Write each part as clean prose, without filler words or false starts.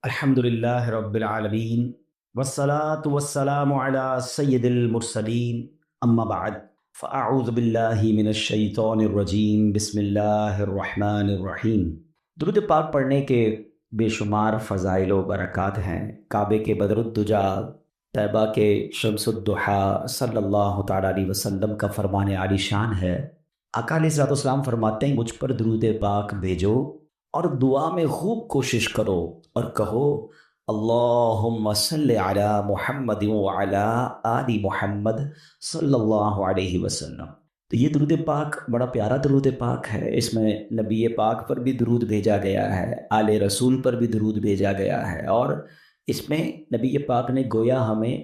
الحمدللہ رب العالمین والصلاة والسلام علی سید المرسلین اما بعد فاعوذ باللہ من الشیطان الرجیم بسم اللہ الرحمن الرحیم۔ درود پاک پڑھنے کے بے شمار فضائل و برکات ہیں۔ کعبے کے بدر الدجا، طیبہ کے شمس الضحیٰ صلی اللہ تعالیٰ علیہ وسلم کا فرمان عالی شان ہے۔ آقا علیہ الصلوۃ والسلام فرماتے ہیں مجھ پر درود پاک بھیجو اور دعا میں خوب کوشش کرو اور کہو اللہم صلی علی محمد وعلی آل محمد صلی اللہ علیہ وسلم۔ تو یہ درود پاک بڑا پیارا درود پاک ہے۔ اس میں نبی پاک پر بھی درود بھیجا گیا ہے، آل رسول پر بھی درود بھیجا گیا ہے، اور اس میں نبی پاک نے گویا ہمیں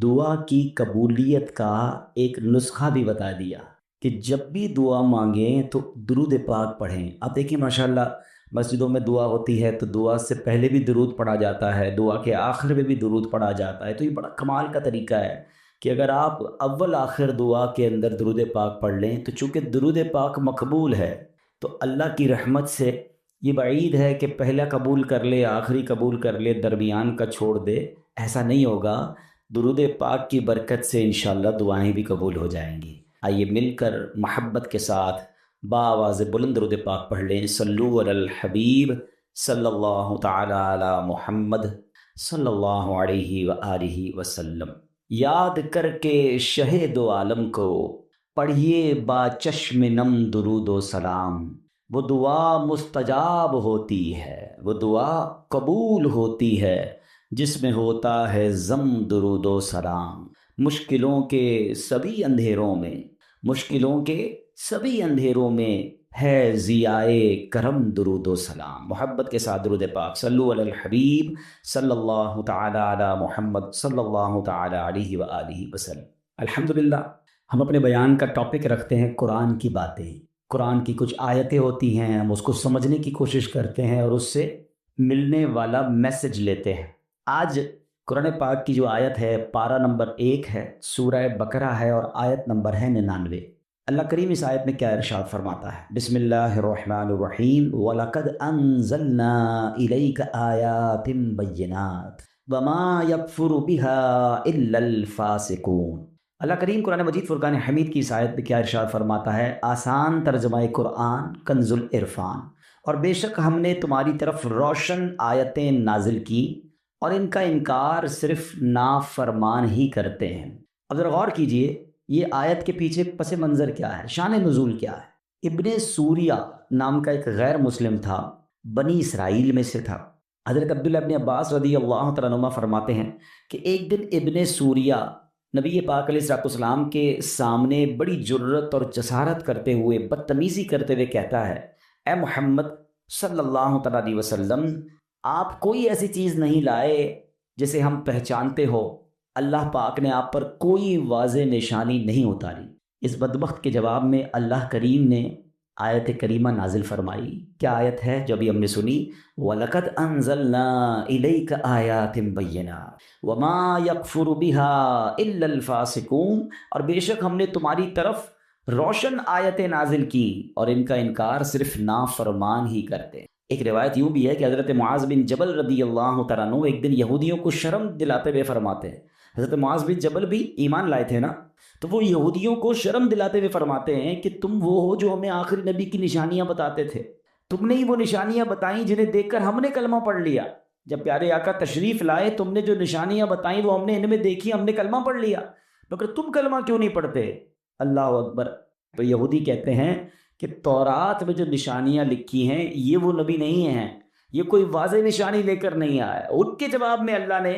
دعا کی قبولیت کا ایک نسخہ بھی بتا دیا کہ جب بھی دعا مانگیں تو درود پاک پڑھیں۔ آپ دیکھیں ماشاءاللہ مسجدوں میں دعا ہوتی ہے تو دعا سے پہلے بھی درود پڑھا جاتا ہے، دعا کے آخر میں بھی درود پڑھا جاتا ہے۔ تو یہ بڑا کمال کا طریقہ ہے کہ اگر آپ اول آخر دعا کے اندر درود پاک پڑھ لیں تو چونکہ درود پاک مقبول ہے تو اللہ کی رحمت سے یہ بعید ہے کہ پہلا قبول کر لے، آخری قبول کر لے، درمیان کا چھوڑ دے، ایسا نہیں ہوگا۔ درود پاک کی برکت سے انشاءاللہ دعائیں بھی قبول ہو جائیں گی۔ آئیے مل کر محبت کے ساتھ بآواز بلند درود پاک پڑھ لیں۔ صلو علی الحبیب صلی اللہ تعالی علی محمد صلی اللہ علیہ وآلہ وسلم۔ یاد کر کے شہ دو عالم کو پڑھیے با چشم نم درود و سلام۔ وہ دعا مستجاب ہوتی ہے، وہ دعا قبول ہوتی ہے جس میں ہوتا ہے ضم درود و سلام۔ مشکلوں کے سبھی اندھیروں میں، مشکلوں کے سبھی اندھیروں میں ہے ضیائے کرم درود و سلام۔ محبت کے ساتھ درود پاک صلو علی الحبیب صلی اللہ تعالی علی محمد صلی اللہ تعالی علیہ وآلہ وسلم۔ الحمدللہ ہم اپنے بیان کا ٹاپک رکھتے ہیں قرآن کی باتیں۔ قرآن کی کچھ آیتیں ہوتی ہیں، ہم اس کو سمجھنے کی کوشش کرتے ہیں اور اس سے ملنے والا میسج لیتے ہیں۔ آج قرآن پاک کی جو آیت ہے پارہ نمبر 1 ہے، سورہ بقرہ ہے، اور آیت نمبر ہے 99۔ اللہ کریم اس آیت میں کیا ارشاد فرماتا ہے؟ بسم اللہ الرحمن الرحیم۔ وَلَقَدْ أَنزَلْنَا إِلَيْكَ آيَاتٍ بَيِّنَاتٍ وَمَا يَكْفُرُ بِهَا إِلَّا الْفَاسِقُونَ۔ اللہ کریم قرآن مجید فرقان حمید کی اس آیت میں کیا ارشاد فرماتا ہے؟ آسان ترجمہ قرآن کنز العرفان۔ اور بے شک ہم نے تمہاری طرف روشن آیتیں نازل کی اور ان کا انکار صرف نافرمان ہی کرتے ہیں۔ اب ذرا غور کیجئے، یہ آیت کے پیچھے پس منظر کیا ہے، شان نزول کیا ہے؟ ابن سوریہ نام کا ایک غیر مسلم تھا، بنی اسرائیل میں سے تھا۔ حضرت عبداللہ ابن عباس رضی اللہ تعالیٰ عنہما فرماتے ہیں کہ ایک دن ابن سوریہ نبی پاک علیہ الصلوۃ والسلام کے سامنے بڑی جرت اور جسارت کرتے ہوئے، بدتمیزی کرتے ہوئے کہتا ہے، اے محمد صلی اللہ تعالیٰ علیہ وسلم، آپ کوئی ایسی چیز نہیں لائے جسے ہم پہچانتے ہو، اللہ پاک نے آپ پر کوئی واضح نشانی نہیں اتاری۔ اس بدبخت کے جواب میں اللہ کریم نے آیت کریمہ نازل فرمائی۔ کیا آیت ہے جو ابھی ہم نے سنی؟ وَلَقَدْ أَنزَلْنَا إِلَيْكَ آيَاتٍ بَيِّنَاتٍ وَمَا يَكْفُرُ بِهَا إِلَّا الْفَاسِقُونَ۔ اور بے شک ہم نے تمہاری طرف روشن آیتیں نازل کی اور ان کا انکار صرف نافرمان ہی کرتے ہیں۔ ایک روایت یوں بھی ہے کہ حضرت معاذ بن جبل رضی اللہ تعالیٰ عنہ ایک دن یہودیوں کو شرم دلاتے ہوئے فرماتے ہیں، حضرت معاذ بن جبل بھی ایمان لائے تھے نا، تو وہ یہودیوں کو شرم دلاتے ہوئے فرماتے ہیں کہ تم وہ ہو جو ہمیں آخری نبی کی نشانیاں بتاتے تھے، تم نے ہی وہ نشانیاں بتائیں جنہیں دیکھ کر ہم نے کلمہ پڑھ لیا۔ جب پیارے آقا تشریف لائے تم نے جو نشانیاں بتائیں وہ ہم نے ان میں دیکھی، ہم نے کلمہ پڑھ لیا، مگر تم کلمہ کیوں نہیں پڑھتے؟ اللہ اکبر۔ تو یہودی کہتے ہیں کہ تورات میں جو نشانیاں لکھی ہیں یہ وہ نبی نہیں ہیں، یہ کوئی واضح نشانی لے کر نہیں آیا۔ ان کے جواب میں اللہ نے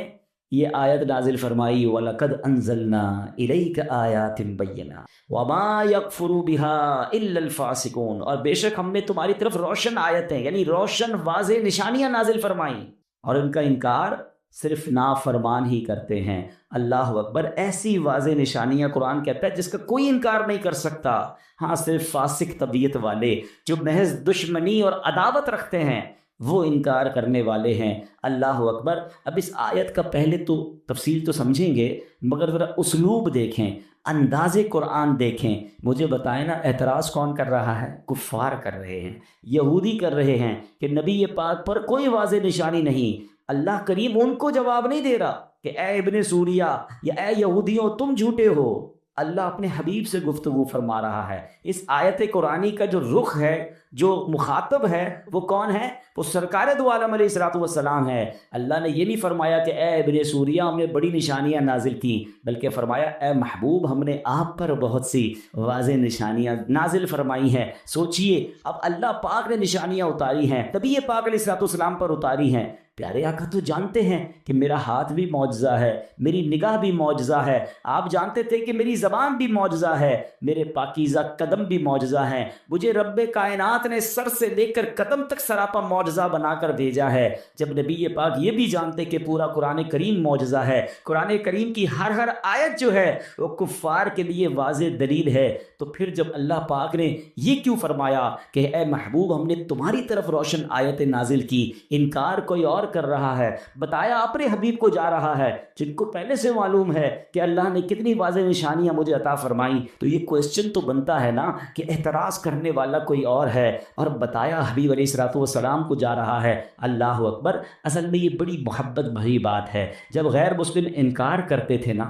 یہ آیت نازل فرمائی، وَلَقَدْ أَنزَلْنَا إِلَيْكَ آيَاتٍ بَيِّنَاتٍ وَمَا يَكْفُرُ بِهَا إِلَّا الْفَاسِقُونَ۔ اور بے شک ہم نے تمہاری طرف روشن آیتیں یعنی روشن واضح نشانیاں نازل فرمائیں اور ان کا انکار صرف نافرمان ہی کرتے ہیں۔ اللہ اکبر۔ ایسی واضح نشانیاں قرآن کہتا ہے جس کا کوئی انکار نہیں کر سکتا، ہاں صرف فاسق طبیعت والے جو محض دشمنی اور عداوت رکھتے ہیں وہ انکار کرنے والے ہیں۔ اللہ اکبر۔ اب اس آیت کا پہلے تو تفصیل تو سمجھیں گے مگر ذرا اسلوب دیکھیں، انداز قرآن دیکھیں۔ مجھے بتائیں نا اعتراض کون کر رہا ہے؟ کفار کر رہے ہیں، یہودی کر رہے ہیں کہ نبی پاک پر کوئی واضح نشانی نہیں، اللہ کریم ان کو جواب نہیں دے رہا کہ اے ابن سوریا یا اے یہودیوں تم جھوٹے ہو، اللہ اپنے حبیب سے گفتگو فرما رہا ہے۔ اس آیت قرآنی کا جو رخ ہے، جو مخاطب ہے، وہ کون ہے؟ وہ سرکار دو عالم علیہ الصلوۃ والسلام ہے۔ اللہ نے یہ نہیں فرمایا کہ اے ابن سوریا ہم نے بڑی نشانیاں نازل کی، بلکہ فرمایا اے محبوب ہم نے آپ پر بہت سی واضح نشانیاں نازل فرمائی ہیں۔ سوچئے اب اللہ پاک نے نشانیاں اتاری ہیں، نبی پاک علیہ الصلوۃ والسلام پر اتاری ہیں۔ پیارے آقا تو جانتے ہیں کہ میرا ہاتھ بھی معجزہ ہے، میری نگاہ بھی معجزہ ہے، آپ جانتے تھے کہ میری زبان بھی معجزہ ہے، میرے پاکیزہ قدم بھی معجزہ ہیں، مجھے رب کائنات نے سر سے لے کر قدم تک سراپا معجزہ بنا کر بھیجا ہے۔ جب نبی پاک یہ بھی جانتے کہ پورا قرآن کریم معجزہ ہے، قرآن کریم کی ہر آیت جو ہے وہ کفار کے لیے واضح دلیل ہے، تو پھر جب اللہ پاک نے یہ کیوں فرمایا کہ اے محبوب ہم نے تمہاری طرف روشن آیت نازل کی، انکار کوئی اور کر رہا ہے، بتایا اپنے حبیب کو جا رہا ہے جن کو پہلے سے معلوم ہے کہ اللہ نے کتنی واضح نشانیاں مجھے عطا فرمائیں، تو یہ کوسچن تو بنتا ہے نا کہ اعتراض کرنے والا کوئی اور ہے اور بتایا حبیب علیہ الصلوۃ والسلام کو جا رہا ہے۔ اللہ اکبر! اصل میں یہ بڑی محبت بھری بات ہے۔ جب غیر مسلم انکار کرتے تھے نا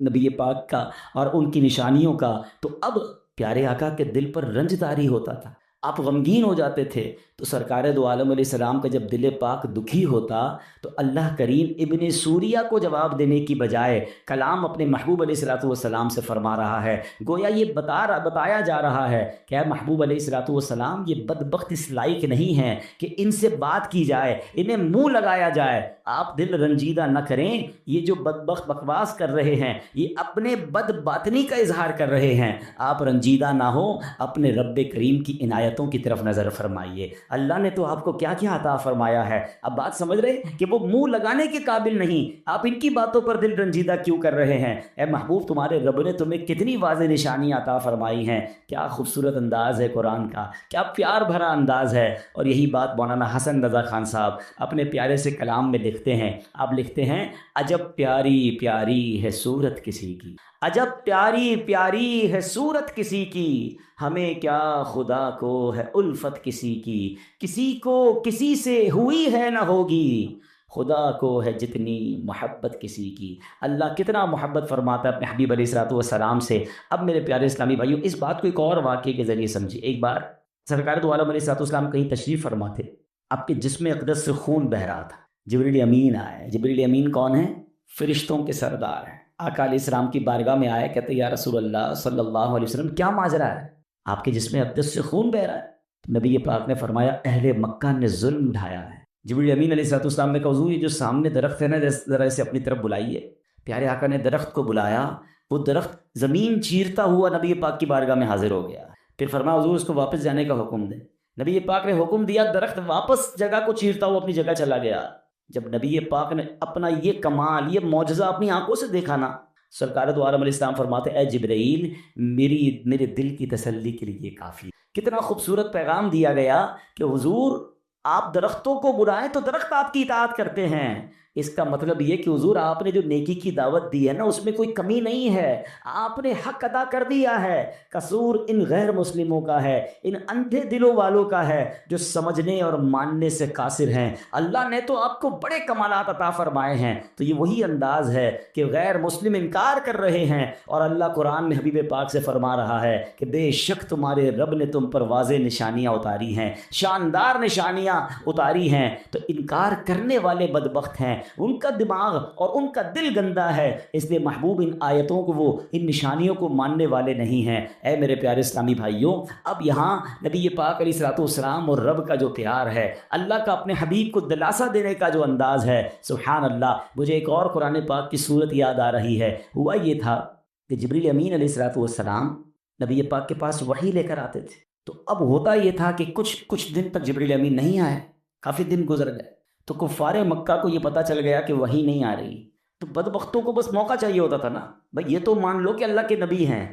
نبی پاک کا اور ان کی نشانیوں کا، تو اب پیارے آقا کے دل پر رنج طاری ہوتا تھا، آپ غمگین ہو جاتے تھے۔ تو سرکار دو عالم علیہ السلام کا جب دل پاک دکھی ہوتا تو اللہ کریم ابن سوریا کو جواب دینے کی بجائے کلام اپنے محبوب علیہ الصلوۃ والسلام سے فرما رہا ہے، گویا یہ بتایا جا رہا ہے کہ اے محبوب علیہ الصلوۃ والسلام یہ بدبخت اس لائق نہیں ہیں کہ ان سے بات کی جائے، انہیں منہ لگایا جائے، آپ دل رنجیدہ نہ کریں، یہ جو بدبخت بکواس کر رہے ہیں یہ اپنے بد باطنی کا اظہار کر رہے ہیں، آپ رنجیدہ نہ ہو، اپنے رب کریم کی عنایتوں کی طرف نظر فرمائیے۔ اللہ نے تو آپ کو کیا کیا عطا فرمایا ہے، اب بات سمجھ رہے کہ وہ منہ لگانے کے قابل نہیں، آپ ان کی باتوں پر دل رنجیدہ کیوں کر رہے ہیں؟ اے محبوب تمہارے رب نے تمہیں کتنی واضح نشانیاں عطا فرمائی ہیں، کیا خوبصورت انداز ہے قرآن کا، کیا پیار بھرا انداز ہے۔ اور یہی بات مولانا حسن رضا خان صاحب اپنے پیارے سے کلام میں لکھتے ہیں، آپ لکھتے ہیں عجب پیاری پیاری ہے صورت کسی کی، عجب پیاری پیاری ہے صورت کسی کی، ہمیں کیا خدا کو ہے الفت کسی کی، کسی کو کسی سے ہوئی ہے نہ ہوگی، خدا کو ہے جتنی محبت کسی کی۔ اللہ کتنا محبت فرماتا ہے اپنے حبیب علیہ الصلوۃ والسلام سے۔ اب میرے پیارے اسلامی بھائیوں اس بات کو ایک اور واقعے کے ذریعے سمجھیے۔ ایک بار سرکار دو عالم علیہ الصلوۃ والسلام کہیں تشریف فرما تھے، آپ کے جسم اقدس سے خون بہہ رہا تھا، جبریل امین آئے۔ جبریل امین کون ہیں؟ فرشتوں کے سردار ہیں۔ آقا علیہ السلام کی بارگاہ میں آئے، کہتے یا رسول اللہ صلی اللہ علیہ وسلم کیا ماجرا ہے، آپ کے جسم اقدس سے خون بہہ رہا ہے؟ تو نبی پاک نے فرمایا اہل مکہ نے ظلم ڈھایا ہے۔ جبریل امین علیہ الصلوۃ والسلام نے کہا حضور یہ جو سامنے درخت ہے نا ذرا اسے اپنی طرف بلائیے۔ پیارے آقا نے درخت کو بلایا، وہ درخت زمین چیرتا ہوا نبی پاک کی بارگاہ میں حاضر ہو گیا، پھر فرمایا حضور اس کو واپس جانے کا حکم دیں۔ نبی پاک نے حکم دیا، درخت واپس جگہ کو چیرتا ہوا اپنی جگہ چلا گیا۔ جب نبی پاک نے اپنا یہ کمال، یہ معجزہ اپنی آنکھوں سے دیکھا نا، سرکار دو عالم علیہ السلام فرماتے اے جبرائیل میرے دل کی تسلی کے لیے کافی۔ کتنا خوبصورت پیغام دیا گیا کہ حضور آپ درختوں کو بلائیں تو درخت آپ کی اطاعت کرتے ہیں۔ اس کا مطلب یہ کہ حضور آپ نے جو نیکی کی دعوت دی ہے نا اس میں کوئی کمی نہیں ہے، آپ نے حق ادا کر دیا ہے۔ قصور ان غیر مسلموں کا ہے، ان اندھے دلوں والوں کا ہے جو سمجھنے اور ماننے سے قاصر ہیں۔ اللہ نے تو آپ کو بڑے کمالات عطا فرمائے ہیں۔ تو یہ وہی انداز ہے کہ غیر مسلم انکار کر رہے ہیں اور اللہ قرآن میں حبیب پاک سے فرما رہا ہے کہ بے شک تمہارے رب نے تم پر واضح نشانیاں اتاری ہیں، شاندار نشانیاں اتاری ہیں، تو انکار کرنے والے بدبخت ہیں، ان کا دماغ اور ان کا دل گندا ہے، اس لیے محبوب ان آیتوں کو، وہ ان نشانیوں کو ماننے والے نہیں ہیں۔ اے میرے پیارے اسلامی بھائیوں، اب یہاں نبی پاک علیہ الصلوۃ والسلام اور رب کا جو پیار ہے، اللہ کا اپنے حبیب کو دلاسا دینے کا جو انداز ہے، سبحان اللہ، مجھے ایک اور قرآن پاک کی صورت یاد آ رہی ہے۔ ہوا یہ تھا کہ جبریل امین علیہ الصلوۃ والسلام نبی پاک کے پاس وحی لے کر آتے تھے، تو اب ہوتا یہ تھا کہ کچھ دن تک جبریل امین نہیں آئے، کافی دن گزر گئے، تو کفار مکہ کو یہ پتہ چل گیا کہ وحی نہیں آ رہی، تو بدبختوں کو بس موقع چاہیے ہوتا تھا نا، بھائی یہ تو مان لو کہ اللہ کے نبی ہیں،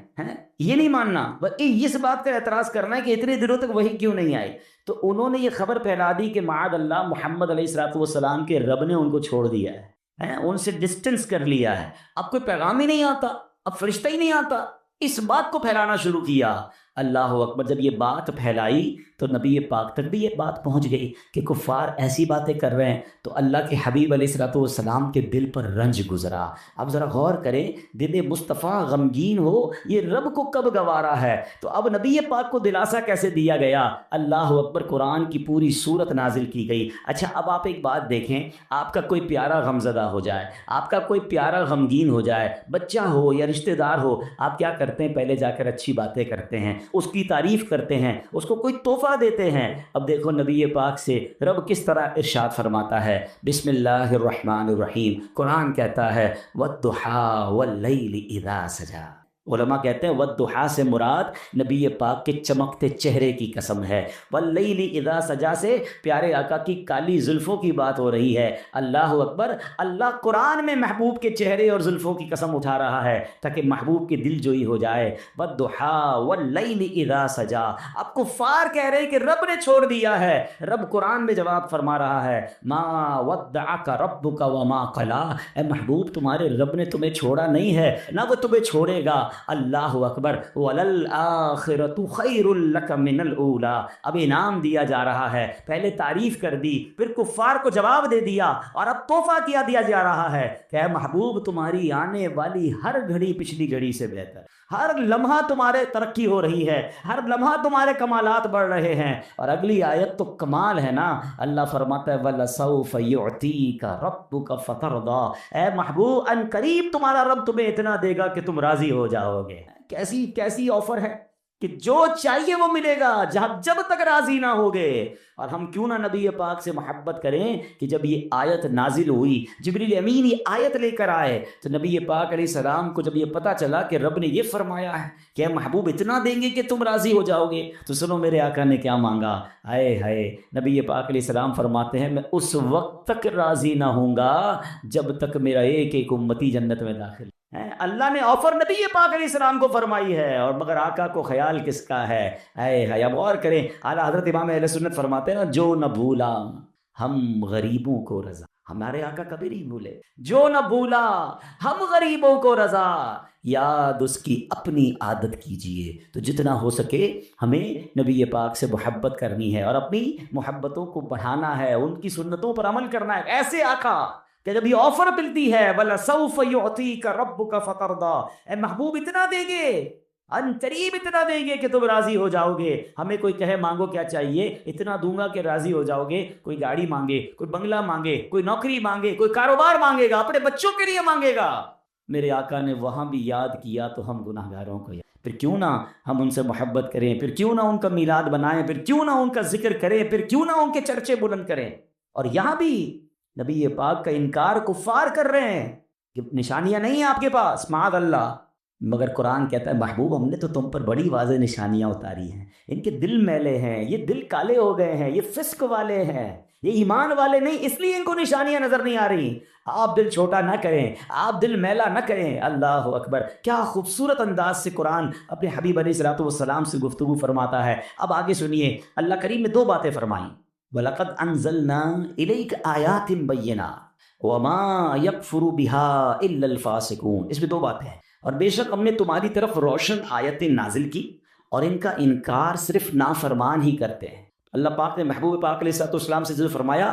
یہ نہیں ماننا، بلکہ اس بات کا اعتراض کرنا ہے کہ اتنے دنوں تک وحی کیوں نہیں آئی۔ تو انہوں نے یہ خبر پھیلا دی کہ معاذ اللہ محمد علیہ الصلوۃ والسلام کے رب نے ان کو چھوڑ دیا ہے، ان سے ڈسٹنس کر لیا ہے، اب کوئی پیغام ہی نہیں آتا، اب فرشتہ ہی نہیں آتا، اس بات کو پھیلانا شروع کیا۔ اللہ اکبر، جب یہ بات پھیلائی تو نبی پاک تک بھی یہ بات پہنچ گئی کہ کفار ایسی باتیں کر رہے ہیں، تو اللہ کے حبیب علیہ الصلوۃ والسلام کے دل پر رنج گزرا۔ اب ذرا غور کریں، دل مصطفیٰ غمگین ہو، یہ رب کو کب گوارا ہے؟ تو اب نبی پاک کو دلاسا کیسے دیا گیا؟ اللہ اکبر، قرآن کی پوری صورت نازل کی گئی۔ اچھا اب آپ ایک بات دیکھیں، آپ کا کوئی پیارا غمزدہ ہو جائے، آپ کا کوئی پیارا غمگین ہو جائے، بچہ ہو یا رشتہ دار ہو، آپ کیا کرتے ہیں؟ پہلے جا کر اچھی باتیں کرتے ہیں، اس کی تعریف کرتے ہیں، اس کو کوئی تحفہ دیتے ہیں۔ اب دیکھو نبی پاک سے رب کس طرح ارشاد فرماتا ہے، بسم اللہ الرحمن الرحیم، قرآن کہتا ہے وَالضُّحَىٰ وَاللَّيْلِ إِذَا سَجَىٰ۔ علماء کہتے ہیں وَالضُّحَىٰ سے مراد نبی پاک کے چمکتے چہرے کی قسم ہے، وَاللَّيْلِ إِذَا سَجَىٰ سے پیارے آقا کی کالی زلفوں کی بات ہو رہی ہے۔ اللہ اکبر، اللہ قرآن میں محبوب کے چہرے اور زلفوں کی قسم اٹھا رہا ہے تاکہ محبوب کی دل جوئی ہو جائے۔ وَالضُّحَىٰ وَاللَّيْلِ إِذَا سَجَىٰ، اب کفار کہہ رہے کہ رب نے چھوڑ دیا ہے، رب قرآن میں جواب فرما رہا ہے مَا وَدَّعَكَ رَبُّكَ وَمَا قَلَىٰ، اے محبوب تمہارے رب نے تمہیں چھوڑا نہیں ہے، نہ وہ تمہیں چھوڑے گا۔ اللہ اکبر، وَلَلْآخِرَةُ خَيْرٌ لَكَ مِنَ الْأُولَىٰ، اب انعام دیا جا رہا ہے، پہلے تعریف کر دی، پھر کفار کو جواب دے دیا، اور اب تحفہ کیا دیا جا رہا ہے کہ اے محبوب تمہاری آنے والی ہر گھڑی پچھلی گھڑی سے بہتر، ہر لمحہ تمہارے ترقی ہو رہی ہے، ہر لمحہ تمہارے کمالات بڑھ رہے ہیں۔ اور اگلی آیت تو کمال ہے نا، اللہ فرماتا ہے وَلَسَوْفَ يُعْطِيكَ رَبُّكَ فَتَرْضَىٰ، اے محبوب ان قریب تمہارا رب تمہیں اتنا دے گا کہ تم راضی ہو جاؤ گے۔ کیسی آفر ہے کہ جو چاہیے وہ ملے گا جب تک راضی نہ ہوگے۔ اور ہم کیوں نہ نبی پاک سے محبت کریں کہ جب یہ آیت نازل ہوئی، جبریل امین یہ آیت لے کر آئے، تو نبی پاک علیہ السلام کو جب یہ پتہ چلا کہ رب نے یہ فرمایا ہے کہ اے محبوب اتنا دیں گے کہ تم راضی ہو جاؤ گے، تو سنو میرے آقا نے کیا مانگا۔ ہائے ہائے، نبی پاک علیہ السلام فرماتے ہیں میں اس وقت تک راضی نہ ہوں گا جب تک میرا ایک ایک امتی جنت میں داخل۔ اللہ نے آفر نبی پاک علیہ السلام کو فرمائی ہے، اور مگر آقا کو خیال کس کا ہے؟ اے اب غور کریں، اعلیٰ حضرت امام اہل سنت فرماتے ہیں نا جو نہ بھولا ہم غریبوں کو رضا، ہمارے آقا کبھی نہیں بھولے، جو نہ بھولا ہم غریبوں کو رضا، یاد اس کی اپنی عادت کیجئے۔ تو جتنا ہو سکے ہمیں نبی پاک سے محبت کرنی ہے اور اپنی محبتوں کو بڑھانا ہے، ان کی سنتوں پر عمل کرنا ہے۔ ایسے آقا کہ جب یہ آفر ملتی ہے وَلَسَوْفَ يُعْطِيكَ رَبُّكَ فَتَرْضَىٰ، اے محبوب اتنا دیں گے، ان قریب اتنا دیں گے کہ تم راضی ہو جاؤ گے۔ ہمیں کوئی کہے مانگو کیا چاہیے، اتنا دوں گا کہ راضی ہو جاؤ گے۔ کوئی گاڑی مانگے، کوئی بنگلہ مانگے، کوئی نوکری مانگے، کوئی کاروبار مانگے گا، اپنے بچوں کے لیے مانگے گا۔ میرے آقا نے وہاں بھی یاد کیا تو ہم گناہ گاروں کو یاد، پھر کیوں نہ ہم ان سے محبت کریں، پھر کیوں نہ ان کا میلاد بنائیں، پھر کیوں نہ ان کا ذکر کریں، پھر کیوں نہ ان کے چرچے بلند کریں۔ اور یہاں بھی نبی پاک کا انکار کفار کر رہے ہیں کہ نشانیاں نہیں ہیں آپ کے پاس، معاذ اللہ، مگر قرآن کہتا ہے محبوب ہم نے تو تم پر بڑی واضح نشانیاں اتاری ہیں، ان کے دل میلے ہیں، یہ دل کالے ہو گئے ہیں، یہ فسق والے ہیں، یہ ایمان والے نہیں، اس لیے ان کو نشانیاں نظر نہیں آ رہی۔ آپ دل چھوٹا نہ کریں، آپ دل میلا نہ کریں۔ اللہ اکبر، کیا خوبصورت انداز سے قرآن اپنے حبیب علیہ الصلوۃ والسلام سے گفتگو فرماتا ہے۔ اب آگے سنیے، اللہ کریم نے دو باتیں فرمائیں، وَلَقَدْ أَنزَلْنَا إِلَيْكَ آيَاتٍ بَيِّنَاتٍ وَمَا يَكْفُرُ بِهَا إِلَّا الْفَاسِقُونَ، اس میں دو باتیں ہیں، اور بے شک ہم نے تمہاری طرف روشن آیتیں نازل کی اور ان کا انکار صرف نافرمان ہی کرتے ہیں۔ اللہ پاک نے محبوب پاک علیہ الصلوۃ والسلام سے جو فرمایا،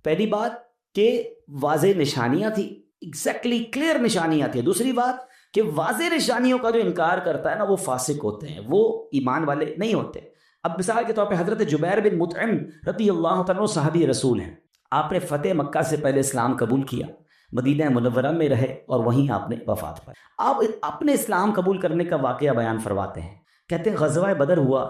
پہلی بات کہ واضح نشانیاں تھی، ایگزیکٹلی کلیئر نشانیاں تھیں۔ دوسری بات کہ واضح نشانیوں کا جو انکار کرتا ہے نا وہ فاسق ہوتے ہیں، وہ ایمان والے نہیں ہوتے۔ اب مثال کے طور پہ حضرت جبیر بن مطعم رضی اللہ تعالیٰ صحابی رسول ہیں، آپ نے فتح مکہ سے پہلے اسلام قبول کیا، مدینہ منورہ میں رہے اور وہیں آپ نے وفات پائی۔ آپ اپنے اسلام قبول کرنے کا واقعہ بیان فرماتے ہیں، کہتے ہیں غزوہ بدر ہوا،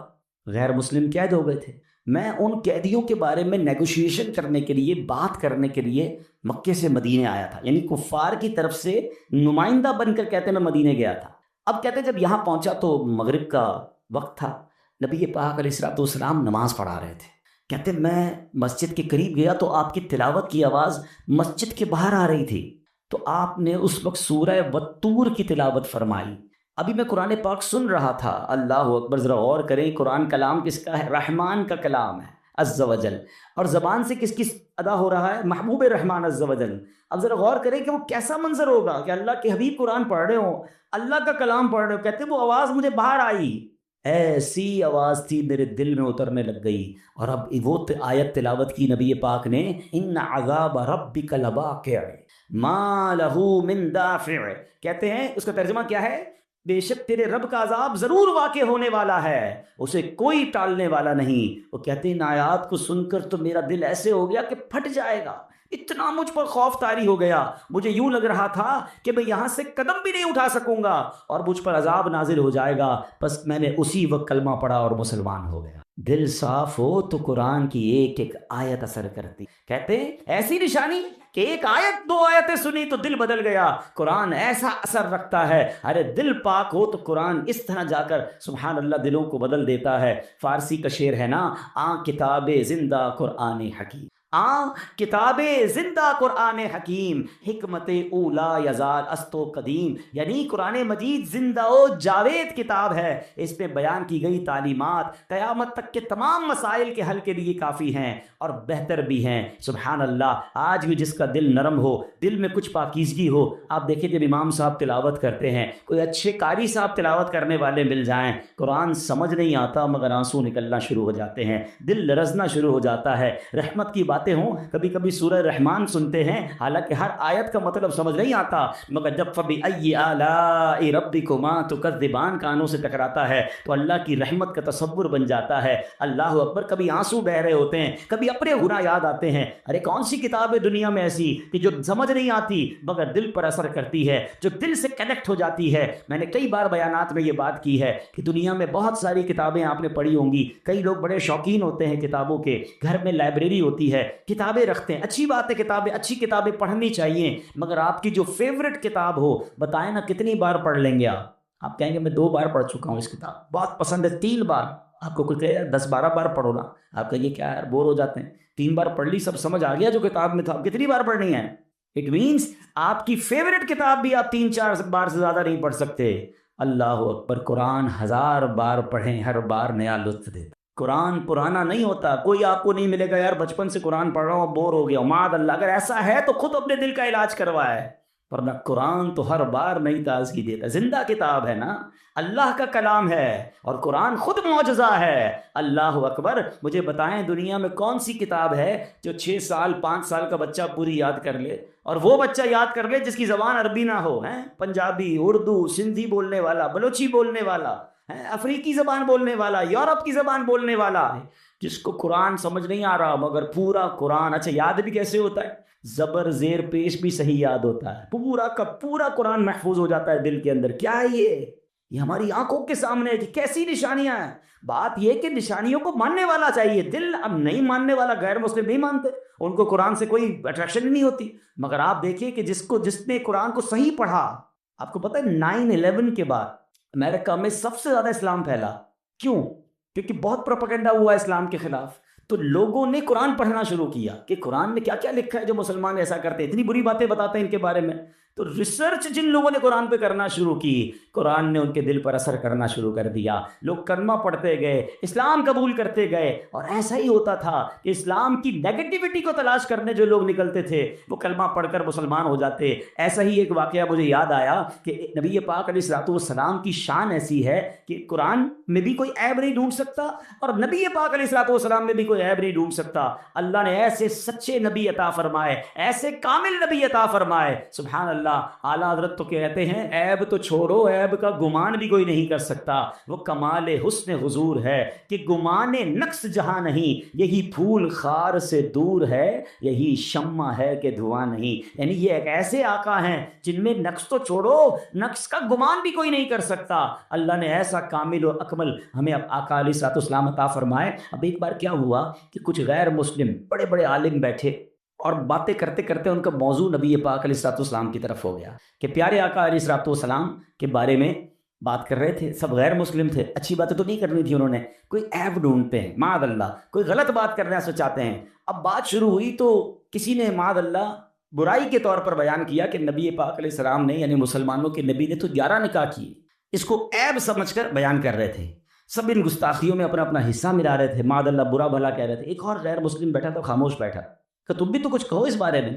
غیر مسلم قید ہو گئے تھے، میں ان قیدیوں کے بارے میں نیگوشیشن کرنے کے لیے، بات کرنے کے لیے مکے سے مدینے آیا تھا، یعنی کفار کی طرف سے نمائندہ بن کر کہتے ہیں میں مدینے گیا تھا۔ اب کہتے ہیں جب یہاں پہنچا تو مغرب کا وقت تھا، نبی پاک علیہ الصلوۃ والسلام نماز پڑھا رہے تھے، کہتے ہیں میں مسجد کے قریب گیا تو آپ کی تلاوت کی آواز مسجد کے باہر آ رہی تھی، تو آپ نے اس وقت سورہ والطور کی تلاوت فرمائی۔ ابھی میں قرآن پاک سن رہا تھا، اللہ اکبر، ذرا غور کریں، قرآن کلام کس کا ہے؟ رحمان کا کلام ہے عز و جل، اور زبان سے کس کس ادا ہو رہا ہے؟ محبوب رحمان عز و جل۔ اب ذرا غور کریں کہ وہ کیسا منظر ہوگا کہ اللہ کے حبیب قرآن پڑھ رہے ہوں، اللہ کا کلام پڑھ رہے ہو، کہتے ہیں وہ آواز مجھے باہر آئی، ایسی آواز تھی میرے دل میں اترنے لگ گئی. اور اب وہ آیت تلاوت کی نبی پاک نے، ان عذاب ربک لواقع ما لہ من دافع. کہتے ہیں اس کا ترجمہ کیا ہے؟ بے شک تیرے رب کا عذاب ضرور واقع ہونے والا ہے، اسے کوئی ٹالنے والا نہیں. وہ کہتے ہیں ان آیات کو سن کر تو میرا دل ایسے ہو گیا کہ پھٹ جائے گا. اتنا مجھ پر خوف طاری ہو گیا، مجھے یوں لگ رہا تھا کہ میں یہاں سے قدم بھی نہیں اٹھا سکوں گا اور مجھ پر عذاب نازل ہو جائے گا. بس میں نے اسی وقت کلمہ پڑھا اور مسلمان ہو گیا. دل صاف ہو تو قرآن کی ایک ایک آیت اثر کرتی. کہتے ہیں ایسی نشانی کہ ایک آیت دو آیتیں سنی تو دل بدل گیا. قرآن ایسا اثر رکھتا ہے. ارے دل پاک ہو تو قرآن اس طرح جا کر سبحان اللہ دلوں کو بدل دیتا ہے. فارسی کا شعر ہے نا، کتاب زندہ قرآن حکیم، کتاب زندہ قرآن حکیم، حکمت اولا یزال است و قدیم. یعنی قرآن مجید زندہ و جاوید کتاب ہے. اس پہ بیان کی گئی تعلیمات قیامت تک کے تمام مسائل کے حل کے لیے کافی ہیں اور بہتر بھی ہیں. سبحان اللہ. آج بھی جس کا دل نرم ہو، دل میں کچھ پاکیزگی ہو، آپ دیکھیں جب امام صاحب تلاوت کرتے ہیں، کوئی اچھے قاری صاحب تلاوت کرنے والے مل جائیں، قرآن سمجھ نہیں آتا مگر آنسو نکلنا شروع ہو جاتے ہیں، دل لرزنا شروع ہو جاتا ہے. رحمت کی باتیں ہوں، کبھی کبھی سورہ رحمان سنتے ہیں، حالانکہ ہر آیت کا مطلب سمجھ نہیں آتا، مگر جب فبأي آلاء ربكما تكذبان کانوں سے ٹکراتا ہے تو اللہ کی رحمت کا تصور بن جاتا ہے. اللہ اکبر. کبھی آنسو بہ رہے ہوتے ہیں، کبھی اپنے گناہ یاد آتے ہیں. ارے کون سی کتاب ہے دنیا میں ایسی کہ جو سمجھ نہیں آتی مگر دل پر اثر کرتی ہے، جو دل سے کنیکٹ ہو جاتی ہے. میں نے کئی بار بیانات میں یہ بات کی ہے کہ دنیا میں بہت ساری کتابیں آپ نے پڑھی ہوں گی. کئی لوگ بڑے شوقین ہوتے ہیں کتابوں کے، گھر میں لائبریری ہوتی ہے، کتابیں رکھتے ہیں. اچھی بات ہے، کتابیں اچھی کتابیں پڑھنی چاہیے، مگر آپ کی جو فیوریٹ کتاب ہو بتائیں نا کتنی بار پڑھ لیں گے آپ؟ آپ کہیں گے میں 2 بار پڑھ چکا ہوں اس کتاب، بہت پسند ہے 3 بار. آپ کو کوئی کہے 10-12 بار پڑھو نا، آپ کہیں گے کیا یار بور ہو جاتے ہیں. 3 بار پڑھ لی، سب سمجھ آ گیا جو کتاب میں تھا، کتنی بار پڑھنی ہے؟ اٹ مینس آپ کی فیوریٹ کتاب بھی آپ 3-4 بار سے زیادہ نہیں پڑھ سکتے. اللہ اکبر. قرآن 1000 بار پڑھیں، ہر بار نیا لطف دیتا. قرآن پرانا نہیں ہوتا. کوئی آپ کو نہیں ملے گا یار بچپن سے قرآن پڑھ رہا ہوں بور ہو گیا. معاذ اللہ، اگر ایسا ہے تو خود اپنے دل کا علاج کروائے، ورنہ قرآن تو ہر بار نئی تازگی دیتا ہے. زندہ کتاب ہے نا، اللہ کا کلام ہے، اور قرآن خود معجزہ ہے. اللہ اکبر. مجھے بتائیں دنیا میں کون سی کتاب ہے جو 6 سال 5 سال کا بچہ پوری یاد کر لے، اور وہ بچہ یاد کر لے جس کی زبان عربی نہ ہو، پنجابی، اردو، سندھی بولنے والا، بلوچی بولنے والا، افریقی زبان بولنے والا، یورپ کی زبان بولنے والا، جس کو قرآن سمجھ نہیں آ رہا مگر پورا قرآن اچھا یاد بھی کیسے ہوتا ہے؟ زبر زیر پیش بھی صحیح یاد ہوتا ہے، پورا کا پورا قرآن محفوظ ہو جاتا ہے دل کے اندر. کیا ہے یہ ہماری آنکھوں کے سامنے ہے کہ کیسی نشانیاں ہیں. بات یہ کہ نشانیوں کو ماننے والا چاہیے. دل اب نہیں ماننے والا، غیر مسلم نہیں مانتے، ان کو قرآن سے کوئی اٹریکشن نہیں ہوتی. مگر آپ دیکھیں کہ جس نے قرآن کو صحیح پڑھا، آپ کو پتہ ہے 9/11 کے بعد امریکہ میں سب سے زیادہ اسلام پھیلا. کیوں؟ کیونکہ بہت پروپیگنڈا ہوا اسلام کے خلاف، تو لوگوں نے قرآن پڑھنا شروع کیا کہ قرآن میں کیا کیا لکھا ہے جو مسلمان ایسا کرتے ہیں، اتنی بری باتیں بتاتے ہیں ان کے بارے میں. تو ریسرچ جن لوگوں نے قرآن پہ کرنا شروع کی، قرآن نے ان کے دل پر اثر کرنا شروع کر دیا. لوگ کلمہ پڑھتے گئے، اسلام قبول کرتے گئے، اور ایسا ہی ہوتا تھا کہ اسلام کی نیگیٹیوٹی کو تلاش کرنے جو لوگ نکلتے تھے وہ کلمہ پڑھ کر مسلمان ہو جاتے. ایسا ہی ایک واقعہ مجھے یاد آیا کہ نبی پاک علیہ الصلوۃ والسلام کی شان ایسی ہے کہ قرآن میں بھی کوئی عیب نہیں ڈھونڈ سکتا اور نبی پاک علیہ الصلوۃ والسلام میں بھی کوئی عیب نہیں ڈھونڈ سکتا. اللہ نے ایسے سچے نبی عطا فرمائے، ایسے کامل نبی عطا فرمائے. سبحان اللہ. اعلیٰ حضرت تو کہتے ہیں عیب تو چھوڑو، عیب کا گمان بھی کوئی نہیں کر سکتا. وہ کمال حسن حضور ہے کہ گمان نقص جہاں نہیں، یہی پھول خار سے دور ہے، یہی شمع ہے کہ دھواں نہیں. یعنی یہ ایک ایسے آقا ہیں جن میں نقص تو چھوڑو، نقص کا گمان بھی کوئی نہیں کر سکتا. اللہ نے ایسا کامل و اکمل ہمیں اب آقا علیہ الصلوۃ والسلام عطا فرمائے. اب ایک بار کیا ہوا کہ کچھ غیر مسلم بڑے بڑے عالم بیٹھے اور باتیں کرتے کرتے ان کا موضوع نبی پاک علیہ الصلوۃ والسلام کی طرف ہو گیا کہ پیارے آقا علیہ الصلوۃ والسلام کے بارے میں بات کر رہے تھے. سب غیر مسلم تھے، اچھی باتیں تو نہیں کرنی تھی، انہوں نے کوئی عیب ڈھونڈتے ہیں، معاذ اللہ کوئی غلط بات کرنا سچاتے ہیں. اب بات شروع ہوئی تو کسی نے معاذ اللہ برائی کے طور پر بیان کیا کہ نبی پاک علیہ السلام نے، یعنی مسلمانوں کے نبی نے تو 11 نکاح کیے. اس کو عیب سمجھ کر بیان کر رہے تھے. سب ان گستاخیوں میں اپنا اپنا حصہ ملا رہے تھے، معاذ اللہ برا بھلا کہہ رہے تھے. ایک اور غیر مسلم بیٹھا تو خاموش بیٹھا کہ تم بھی تو کچھ کہو اس بارے میں.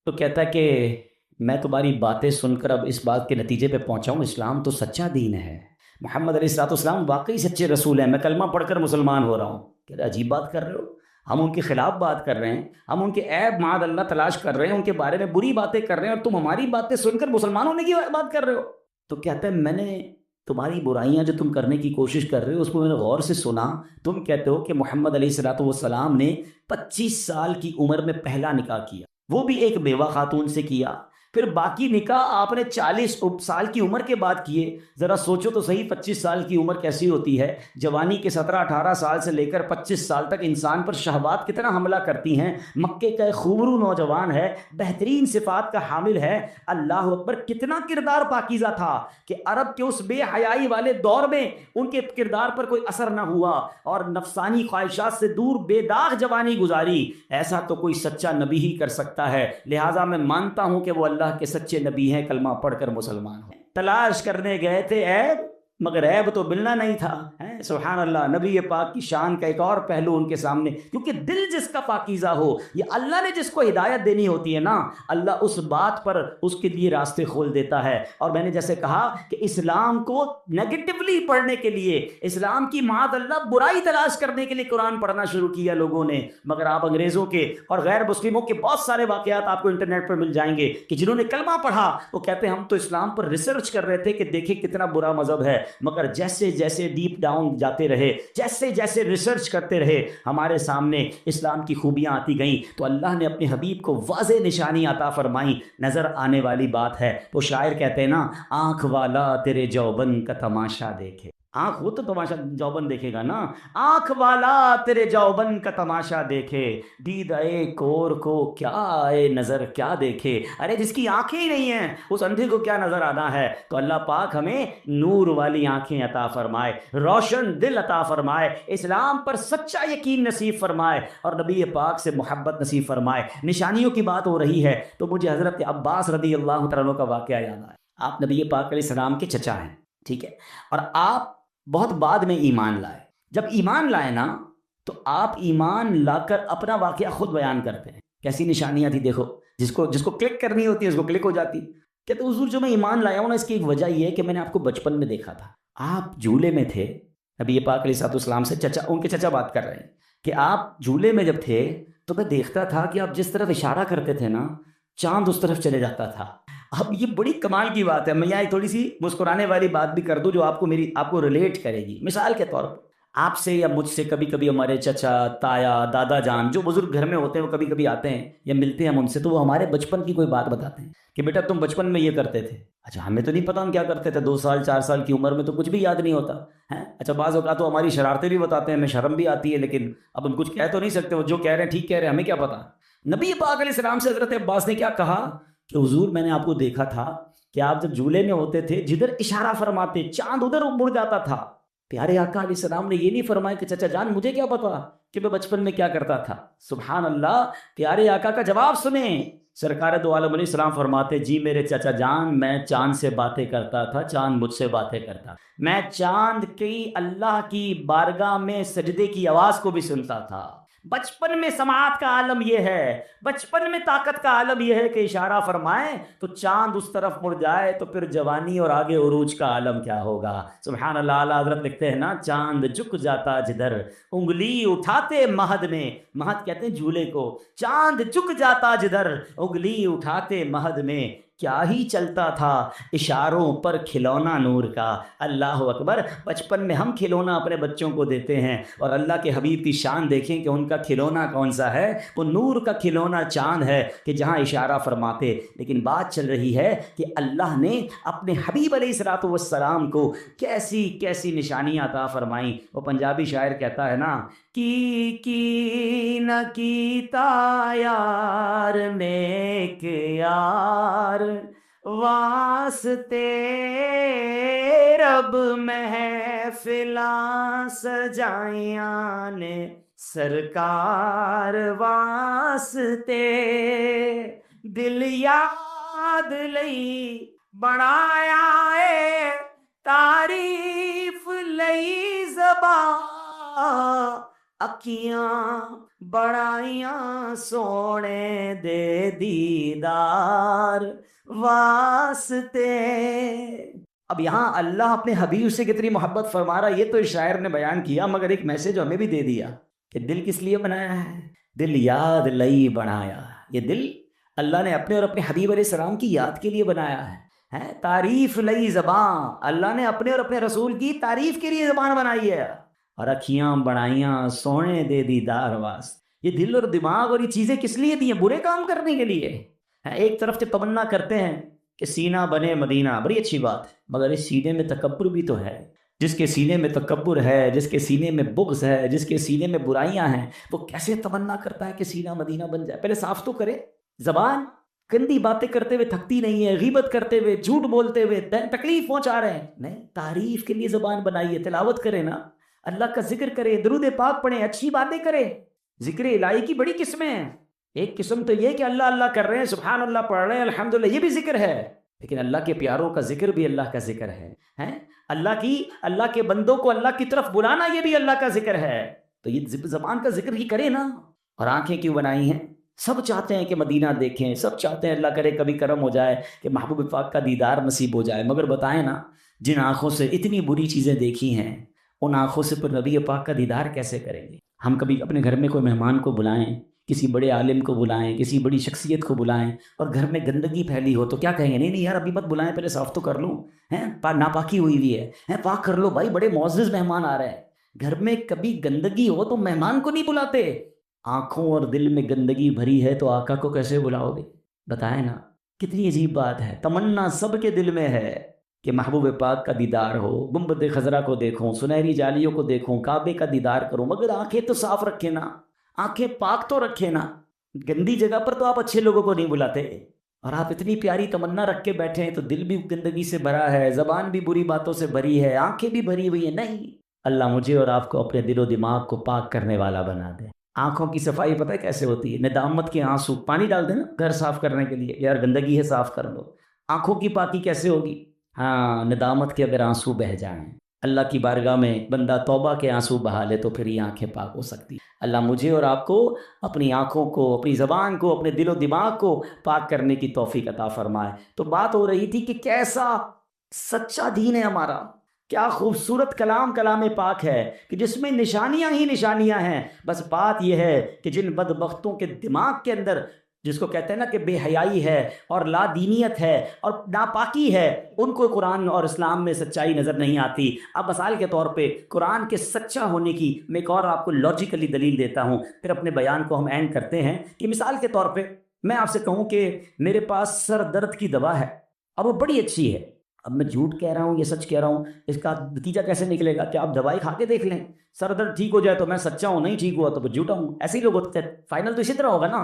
تو کہتا ہے کہ میں تمہاری باتیں سن کر اب اس بات کے نتیجے پہ پہنچا ہوں اسلام تو سچا دین ہے، محمد علیہ الصلوۃ والسلام واقعی سچے رسول ہیں، میں کلمہ پڑھ کر مسلمان ہو رہا ہوں۔ کہہ رہے عجیب بات کر رہے ہو، ہم ان کے خلاف بات کر رہے ہیں، ہم ان کے عیب معاذ اللہ تلاش کر رہے ہیں، ان کے بارے میں بری باتیں کر رہے ہیں، اور تم ہماری باتیں سن کر مسلمان ہونے کی بات کر رہے ہو۔ تو کہتا ہے میں نے تمہاری برائیاں جو تم کرنے کی کوشش کر رہے ہو اس کو میں نے غور سے سنا، تم کہتے ہو کہ محمد علیہ الصلوۃ والسلام نے 25 سال کی عمر میں پہلا نکاح کیا، وہ بھی ایک بیوہ خاتون سے کیا، پھر باقی نکاح آپ نے 40 سال کی عمر کے بعد کیے۔ ذرا سوچو تو صحیح 25 سال کی عمر کیسی ہوتی ہے، جوانی کے 17-18 سال سے لے کر 25 سال تک انسان پر شہوات کتنا حملہ کرتی ہیں۔ مکے کا ایک خوبرو نوجوان ہے، بہترین صفات کا حامل ہے، اللہ اکبر، کتنا کردار پاکیزہ تھا کہ عرب کے اس بے حیائی والے دور میں ان کے کردار پر کوئی اثر نہ ہوا، اور نفسانی خواہشات سے دور بے داغ جوانی گزاری۔ ایسا تو کوئی سچا نبی ہی کر سکتا ہے، لہٰذا میں مانتا ہوں کہ وہ اللہ کے سچے نبی ہیں، کلمہ پڑھ کر مسلمان ہوں۔ تلاش کرنے گئے تھے عیب، مگر عیب تو ملنا نہیں تھا۔ سبحان اللہ، نبی پاک کی شان کا ایک اور پہلو ان کے سامنے، کیونکہ دل جس کا پاکیزہ ہو، یہ اللہ نے جس کو ہدایت دینی ہوتی ہے نا، اللہ اس بات پر اس کے لیے راستے کھول دیتا ہے۔ اور میں نے جیسے کہا کہ اسلام کو نیگیٹولی پڑھنے کے لیے، اسلام کی معاذ اللہ برائی تلاش کرنے کے لیے قرآن پڑھنا شروع کیا لوگوں نے، مگر آپ انگریزوں کے اور غیر مسلموں کے بہت سارے واقعات آپ کو انٹرنیٹ پر مل جائیں گے کہ جنہوں نے کلمہ پڑھا وہ کہتے ہیں ہم تو اسلام پر ریسرچ کر رہے تھے کہ دیکھیں کتنا برا مذہب ہے، مگر جیسے جیسے ڈیپ ڈاؤن جاتے رہے، جیسے جیسے ریسرچ کرتے رہے، ہمارے سامنے اسلام کی خوبیاں آتی گئیں، تو اللہ نے اپنے حبیب کو واضح نشانی عطا فرمائیں۔ نظر آنے والی بات ہے، وہ شاعر کہتے ہیں نا، آنکھ والا تیرے جوبن کا تماشا دیکھے، آنکھ وہ تو تماشا جوبن دیکھے گا نا، آنکھ والا تیرے جوبن کا تماشا دیکھے، دید اے کور کو کیا اے نظر کیا دیکھے۔ ارے جس کی آنکھیں ہی نہیں ہیں اس اندھے کو کیا نظر آنا ہے؟ تو اللہ پاک ہمیں نور والی آنکھیں عطا فرمائے، روشن دل عطا فرمائے، اسلام پر سچا یقین نصیب فرمائے، اور نبی پاک سے محبت نصیب فرمائے۔ نشانیوں کی بات ہو رہی ہے تو مجھے حضرت عباس رضی اللہ تعالیٰ عنہ کا واقعہ یاد آیا۔ آپ نبی پاک علیہ السلام کے چچا ہیں، ٹھیک ہے، اور آپ بہت بعد میں ایمان لائے۔ جب ایمان لائے نا تو آپ ایمان لا کر اپنا واقعہ خود بیان کرتے ہیں، کیسی نشانیاں تھی دیکھو، جس کو کلک کرنی ہوتی ہے اس کو کلک ہو جاتی۔ کہتے حضور جو میں ایمان لایا ہوں نا، اس کی ایک وجہ یہ ہے کہ میں نے آپ کو بچپن میں دیکھا تھا، آپ جھولے میں تھے، نبی پاک علیہ الصلوۃ والسلام سے چچا، ان کے چچا بات کر رہے ہیں کہ آپ جھولے میں جب تھے تو میں دیکھتا تھا کہ آپ جس طرف اشارہ کرتے تھے نا چاند اس طرف چلے جاتا تھا۔ اب یہ بڑی کمال کی بات ہے، میں یہاں تھوڑی سی مسکرانے والی بات بھی کر دوں جو آپ کو ریلیٹ کرے گی۔ مثال کے طور پر آپ سے یا مجھ سے کبھی کبھی ہمارے چچا، تایا، دادا جان جو بزرگ گھر میں ہوتے ہیں وہ کبھی کبھی آتے ہیں یا ملتے ہیں ہم ان سے، تو وہ ہمارے بچپن کی کوئی بات بتاتے ہیں کہ بیٹا تم بچپن میں یہ کرتے تھے۔ اچھا ہمیں تو نہیں پتا ہم کیا کرتے تھے، 2 سال 4 سال کی عمر میں تو کچھ بھی یاد نہیں ہوتا ہے۔ اچھا بعض اوقات تو ہماری شرارتیں بھی بتاتے ہیں، ہمیں شرم بھی آتی ہے، لیکن اب ہم کچھ کہہ تو نہیں سکتے، وہ جو کہہ رہے ہیں ٹھیک کہہ رہے ہیں، ہمیں کیا پتا۔ نبی پاک علیہ السلام سے حضرت عباس نے کیا کہا کہ حضور میں نے آپ کو دیکھا تھا کہ آپ جب جھولے میں ہوتے تھے جدھر اشارہ فرماتے چاند ادھر مڑ جاتا تھا۔ پیارے آقا علیہ السلام نے یہ نہیں فرمایا کہ چچا جان مجھے کیا پتا کہ میں بچپن میں کیا کرتا تھا۔ سبحان اللہ، پیارے آقا کا جواب سنیں۔ سرکار دو عالم علیہ السلام فرماتے جی میرے چچا جان، میں چاند سے باتیں کرتا تھا، چاند مجھ سے باتیں کرتا، میں چاند کی اللہ کی بارگاہ میں سجدے کی آواز کو بھی سنتا تھا۔ بچپن میں سماعت کا عالم یہ ہے، بچپن میں طاقت کا عالم یہ ہے کہ اشارہ فرمائے تو چاند اس طرف مڑ جائے، تو پھر جوانی اور آگے عروج کا عالم کیا ہوگا۔ سبحان اللہ، اعلیٰ حضرت لکھتے ہیں نا، چاند جھک جاتا جدھر انگلی اٹھاتے مہد میں، مہد کہتے ہیں جھولے کو، چاند جھک جاتا جدھر انگلی اٹھاتے مہد میں، کیا ہی چلتا تھا اشاروں پر کھلونا نور کا۔ اللہ اکبر، بچپن میں ہم کھلونا اپنے بچوں کو دیتے ہیں، اور اللہ کے حبیب کی شان دیکھیں کہ ان کا کھلونا کون سا ہے، وہ نور کا کھلونا چاند ہے کہ جہاں اشارہ فرماتے۔ لیکن بات چل رہی ہے کہ اللہ نے اپنے حبیب علیہ الصلوۃ والسلام کو کیسی کیسی نشانیاں عطا فرمائیں۔ وہ پنجابی شاعر کہتا ہے نا، کی نہ کیتا یار نیک یار واسطے رب محفلاں سجائیاں نے سرکار واسطے، دل یاد لئی بنایا اے تعریف لئی زبان، اکھیاں بڑائیاں سونے دے دیدار واسطے۔ اب یہاں اللہ اپنے حبیب سے کتنی محبت فرما رہا، یہ تو اس شاعر نے بیان کیا، مگر ایک میسج ہمیں بھی دے دیا کہ دل کس لیے بنایا ہے؟ دل یاد لئی بنایا، یہ دل اللہ نے اپنے اور اپنے حبیب علیہ السلام کی یاد کے لیے بنایا ہے۔ تعریف لئی زبان، اللہ نے اپنے اور اپنے رسول کی تعریف کے لیے زبان بنائی ہے، اور اکھیاں بنائیاں سونے دے دیدار واسطے۔ یہ دل اور دماغ اور یہ چیزیں کس لیے دی ہیں؟ برے کام کرنے کے لیے۔ ایک طرف سے تمنا کرتے ہیں کہ سینہ بنے مدینہ، بڑی اچھی بات ہے، مگر اس سینے میں تکبر بھی تو ہے۔ جس کے سینے میں تکبر ہے، جس کے سینے میں بغض ہے، جس کے سینے میں برائیاں ہیں، وہ کیسے تمنا کرتا ہے کہ سینہ مدینہ بن جائے؟ پہلے صاف تو کرے۔ زبان گندی باتیں کرتے ہوئے تھکتی نہیں ہے، غیبت کرتے ہوئے، جھوٹ بولتے ہوئے تکلیف پہنچا رہے ہیں، نہیں، تعریف کے لیے زبان بنائی ہے۔ تلاوت کرے نا، اللہ کا ذکر کرے، درود پاک پڑھیں، اچھی باتیں کرے۔ ذکر الہی کی بڑی قسمیں ہیں۔ ایک قسم تو یہ کہ اللہ اللہ کر رہے ہیں، سبحان اللہ پڑھ رہے ہیں، الحمدللہ، یہ بھی ذکر ہے، لیکن اللہ کے پیاروں کا ذکر بھی اللہ کا ذکر ہے۔ اللہ کے بندوں کو اللہ کی طرف بلانا، یہ بھی اللہ کا ذکر ہے۔ تو یہ زبان کا ذکر ہی کرے نا۔ اور آنکھیں کیوں بنائی ہیں؟ سب چاہتے ہیں کہ مدینہ دیکھیں، سب چاہتے ہیں اللہ کرے کبھی کرم ہو جائے کہ محبوب پاک کا دیدار نصیب ہو جائے، مگر بتائیں نا، جن آنکھوں سے اتنی بری چیزیں دیکھی ہیں، ان آنکھوں سے پر نبی پاک کا دیدار کیسے کریں گے؟ ہم کبھی اپنے گھر میں کوئی مہمان کو بلائیں، کسی بڑے عالم کو بلائیں، کسی بڑی شخصیت کو بلائیں، اور گھر میں گندگی پھیلی ہو تو کیا کہیں گے؟ نہیں نہیں یار، ابھی مت بلائیں، پہلے صاف تو کر لوں، ناپاکی ہوئی ہوئی ہے، پاک کر لو بھائی، بڑے معزز مہمان آ رہے ہیں۔ گھر میں کبھی گندگی ہو تو مہمان کو نہیں بلاتے۔ آنکھوں اور دل میں گندگی بھری ہے تو آقا کو کیسے بلاؤ گے؟ بتائیں نا، کتنی عجیب بات ہے۔ تمنا سب کے دل میں ہے کہ محبوب پاک کا دیدار ہو، گنبد خضرا کو دیکھوں، سنہری جالیوں کو دیکھوں، کعبے کا دیدار کروں، مگر آنکھیں تو صاف رکھے نا، آنکھیں پاک تو رکھے نا۔ گندی جگہ پر تو آپ اچھے لوگوں کو نہیں بلاتے، اور آپ اتنی پیاری تمنا رکھ کے بیٹھے ہیں تو دل بھی گندگی سے بھرا ہے، زبان بھی بری باتوں سے بھری ہے، آنکھیں بھی بھری ہوئی ہیں۔ نہیں، اللہ مجھے اور آپ کو اپنے دل و دماغ کو پاک کرنے والا بنا دے۔ آنکھوں کی صفائی پتہ ہے کیسے ہوتی ہے؟ ندامت کے آنسو، پانی ڈال دیں نا گھر صاف کرنے کے لیے، یار گندگی ہے صاف کر دو۔ آنکھوں کی پاکی کیسے ہوگی؟ ندامت کے اگر آنسو بہہ جائیں، اللہ کی بارگاہ میں بندہ توبہ کے آنسو بہا لے تو پھر یہ آنکھیں پاک ہو سکتی۔ اللہ مجھے اور آپ کو اپنی آنکھوں کو، اپنی زبان کو، اپنے دل و دماغ کو پاک کرنے کی توفیق عطا فرمائے۔ تو بات ہو رہی تھی کہ کیسا سچا دین ہے ہمارا، کیا خوبصورت کلام پاک ہے کہ جس میں نشانیاں ہی نشانیاں ہیں۔ بس بات یہ ہے کہ جن بدبختوں کے دماغ کے اندر، جس کو کہتے ہیں نا کہ بے حیائی ہے اور لا دینیت ہے اور ناپاکی ہے، ان کو قرآن اور اسلام میں سچائی نظر نہیں آتی۔ اب مثال کے طور پہ قرآن کے سچا ہونے کی میں ایک اور آپ کو لاجیکلی دلیل دیتا ہوں، پھر اپنے بیان کو ہم اینڈ کرتے ہیں۔ کہ مثال کے طور پہ میں آپ سے کہوں کہ میرے پاس سر درد کی دوا ہے اور وہ بڑی اچھی ہے، اب میں جھوٹ کہہ رہا ہوں یہ سچ کہہ رہا ہوں، اس کا نتیجہ کیسے نکلے گا؟ کہ آپ دوائی کھا کے دیکھ لیں، سر درد ٹھیک ہو جائے تو میں سچا ہوں، نہیں ٹھیک ہوا تو میں جھوٹا ہوں۔ ایسے ہی لوگ ہوتے ہیں، فائنل تو اسی طرح ہوگا نا۔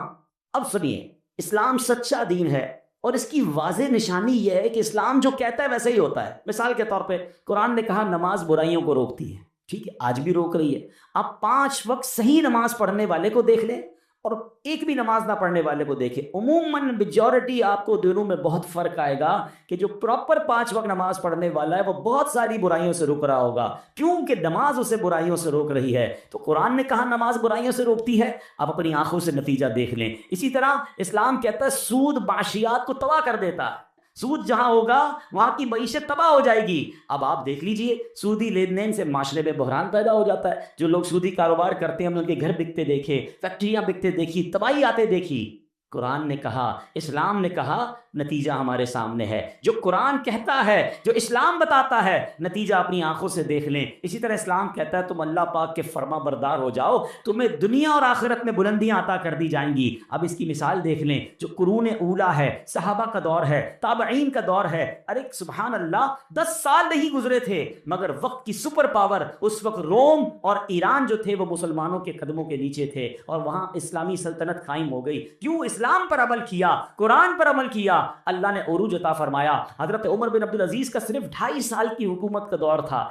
اب سنیے، اسلام سچا دین ہے اور اس کی واضح نشانی یہ ہے کہ اسلام جو کہتا ہے ویسے ہی ہوتا ہے۔ مثال کے طور پہ قرآن نے کہا نماز برائیوں کو روکتی ہے، ٹھیک ہے، آج بھی روک رہی ہے۔ آپ 5 وقت صحیح نماز پڑھنے والے کو دیکھ لیں اور ایک بھی نماز نہ پڑھنے والے کو دیکھیں، عموماً میجورٹی آپ کو دونوں میں بہت فرق آئے گا کہ جو پراپر 5 وقت نماز پڑھنے والا ہے وہ بہت ساری برائیوں سے روک رہا ہوگا، کیونکہ نماز اسے برائیوں سے روک رہی ہے۔ تو قرآن نے کہا نماز برائیوں سے روکتی ہے، آپ اپنی آنکھوں سے نتیجہ دیکھ لیں۔ اسی طرح اسلام کہتا ہے سود معاشیات کو تباہ کر دیتا ہے، سود جہاں ہوگا وہاں کی معیشت تباہ ہو جائے گی۔ اب آپ دیکھ لیجئے، سودی لین دین سے معاشرے میں بحران پیدا ہو جاتا ہے۔ جو لوگ سودی کاروبار کرتے ہیں، ہم نے ان کے گھر بکتے دیکھے، فیکٹریاں بکتے دیکھی، تباہی آتے دیکھی۔ قرآن نے کہا، اسلام نے کہا، نتیجہ ہمارے سامنے ہے۔ جو قرآن کہتا ہے، جو اسلام بتاتا ہے، نتیجہ اپنی آنکھوں سے دیکھ لیں۔ اسی طرح اسلام کہتا ہے تم اللہ پاک کے فرما بردار ہو جاؤ، تمہیں دنیا اور آخرت میں بلندیاں عطا کر دی جائیں گی۔ اب اس کی مثال دیکھ لیں، جو قرون اولا ہے، صحابہ کا دور ہے، تابعین کا دور ہے، ارے سبحان اللہ، 10 سال نہیں گزرے تھے مگر وقت کی سپر پاور اس وقت روم اور ایران جو تھے وہ مسلمانوں کے قدموں کے نیچے تھے اور وہاں اسلامی سلطنت قائم ہو گئی۔ کیوں؟ اسلام پر عمل کیا، قرآن پر عمل کیا، اللہ نے عروج عطا فرمایا۔ حضرت عمر بن عبدالعزیز کا صرف 2.5 سال کی حکومت کا دور تھا،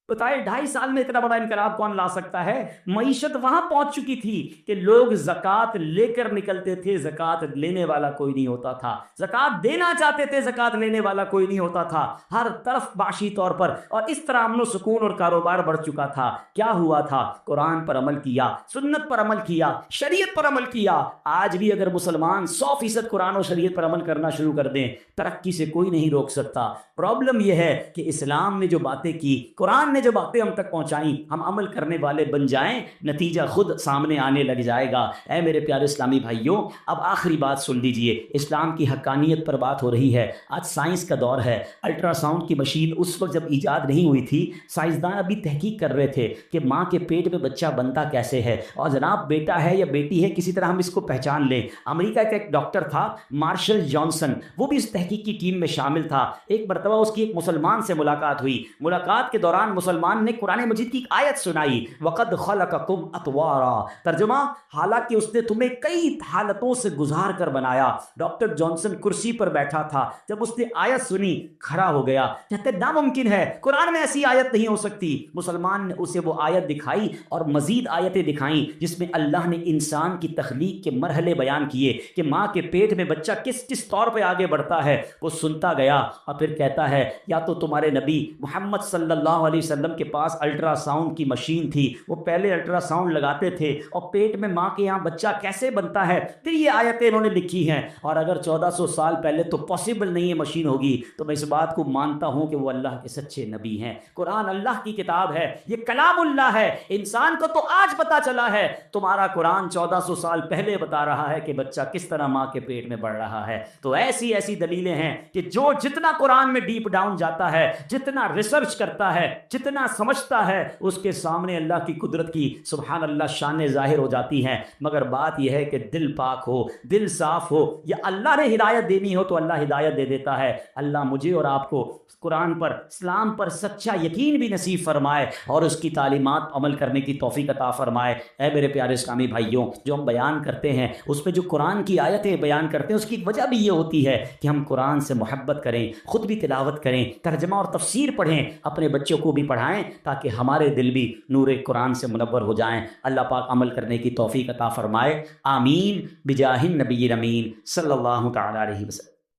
بتائے 2.5 سال میں اتنا بڑا انقلاب کون لا سکتا ہے؟ معیشت وہاں پہنچ چکی تھی کہ لوگ زکوٰۃ لے کر نکلتے تھے، زکوٰۃ لینے والا کوئی نہیں ہوتا تھا، زکوٰۃ دینا چاہتے تھے، زکوٰۃ لینے والا کوئی نہیں ہوتا تھا، ہر طرف معاشی طور پر، اور اس طرح امن و سکون اور کاروبار بڑھ چکا تھا۔ کیا ہوا تھا؟ قرآن پر عمل کیا، سنت پر عمل کیا، شریعت پر عمل کیا۔ آج بھی اگر مسلمان 100% قرآن و شریعت پر عمل کرنا شروع کر دیں، ترقی سے کوئی نہیں روک سکتا۔ پرابلم یہ ہے کہ اسلام نے جو باتیں کی، قرآن نے جو باتیں ہم تک پہنچائیں، ہم عمل کرنے والے بن جائیں، نتیجہ خود سامنے آنے لگ جائے گا۔ اے میرے پیارے اسلامی بھائیوں، اب آخری بات سن لیجئے، اسلام کی حقانیت پر بات ہو رہی ہے۔ آج سائنس کا دور ہے۔ الٹرا ساؤنڈ کی مشین اس وقت جب ایجاد نہیں ہوئی تھی، سائنسدان ابھی تحقیق کر رہے تھے کہ ماں کے پیٹ میں بچہ بنتا کیسے ہے، اور جناب بیٹا ہے یا بیٹی ہے، کسی طرح ہم اس کو پہچان لیں۔ امریکہ کا ایک ڈاکٹر تھا مارشل جانسن، وہ بھی اس تحقیق کی ٹیم میں شامل تھا۔ ایک مرتبہ اس کی ایک مسلمان سے ملاقات ہوئی۔ ملاقات کے دوران مسلمان نے قرآن مجید کی ایک آیت سنائی، وَقَدْ خَلَقَكُمْ أَطْوَارًا، ترجمہ، حالانکہ اس نے تمہیں کئی حالتوں سے گزار کر بنایا۔ ڈاکٹر جانسن کرسی پر بیٹھا تھا، جب اس نے آیت سنی کھڑا ہو گیا، کہتے ناممکن ہے، قرآن میں ایسی آیت نہیں ہو سکتی۔ مسلمان نے اسے وہ آیت دکھائی اور مزید آیتیں دکھائیں جس میں اللہ نے انسان کی تخلیق کے مرحلے بیان کیے کہ ماں کے پیٹ میں بچہ کس کس طور پہ آگے بڑھتا ہے۔ وہ سنتا گیا اور پھر کہتا ہے یا تو تمہارے نبی محمد صلی اللہ علیہ وسلم کے پاس الٹرا ساؤنڈ کی مشین تھی، وہ پہلے الٹرا ساؤنڈ لگاتے تھے، اور پیٹ میں ماں کے یہاں بچہ کیسے بنتا ہے، پھر یہ آیتیں انہوں نے لکھی ہیں۔ اور اگر 1400 سال پہلے تو پاسبل نہیں ہے مشین ہوگی، تو میں اس بات کو مانتا ہوں کہ وہ اللہ کے سچے نبی ہیں۔ قرآن اللہ کی کتاب ہے، یہ کلام اللہ ہے۔ انسان کو تو آج پتا چلا ہے، تمہارا قرآن 1400 سال پہلے بتا رہا ہے کہ بچہ کس طرح ماں کے پیٹ میں بڑھ رہا ہے۔ تو ایسی ایسی دلیلیں ہیں کہ جو جتنا قرآن میں ڈیپ ڈاؤن جاتا ہے، جتنا ریسرچ کرتا ہے، جتنا سمجھتا ہے، اس کے سامنے اللہ کی قدرت کی سبحان اللہ شان ظاہر ہو جاتی ہیں۔ مگر بات یہ ہے کہ دل پاک ہو، دل صاف ہو، یا اللہ نے ہدایت دینی ہو تو اللہ ہدایت دے دیتا ہے۔ اللہ مجھے اور آپ کو قرآن پر، اسلام پر سچا یقین بھی نصیب فرمائے اور اس کی تعلیمات عمل کرنے کی توفیق عطا فرمائے۔ اے میرے پیارے اسلامی بھائیوں، جو ہم بیان کرتے ہیں اس میں جو قرآن کی آیتیں بیان کرتے ہیں، اس کی وجہ بھی یہ ہوتی ہے کہ ہم قرآن سے محبت کریں، خود بھی تلاوت کریں، ترجمہ اور تفسیر پڑھیں، اپنے بچوں کو بھی پڑھائیں تاکہ ہمارے دل بھی نور قرآن سے منور ہو جائیں۔ اللہ پاک عمل کرنے کی توفیق عطا فرمائے۔ آمین بجاہ النبی الامین صلی اللہ تعالی علیہ وسلم۔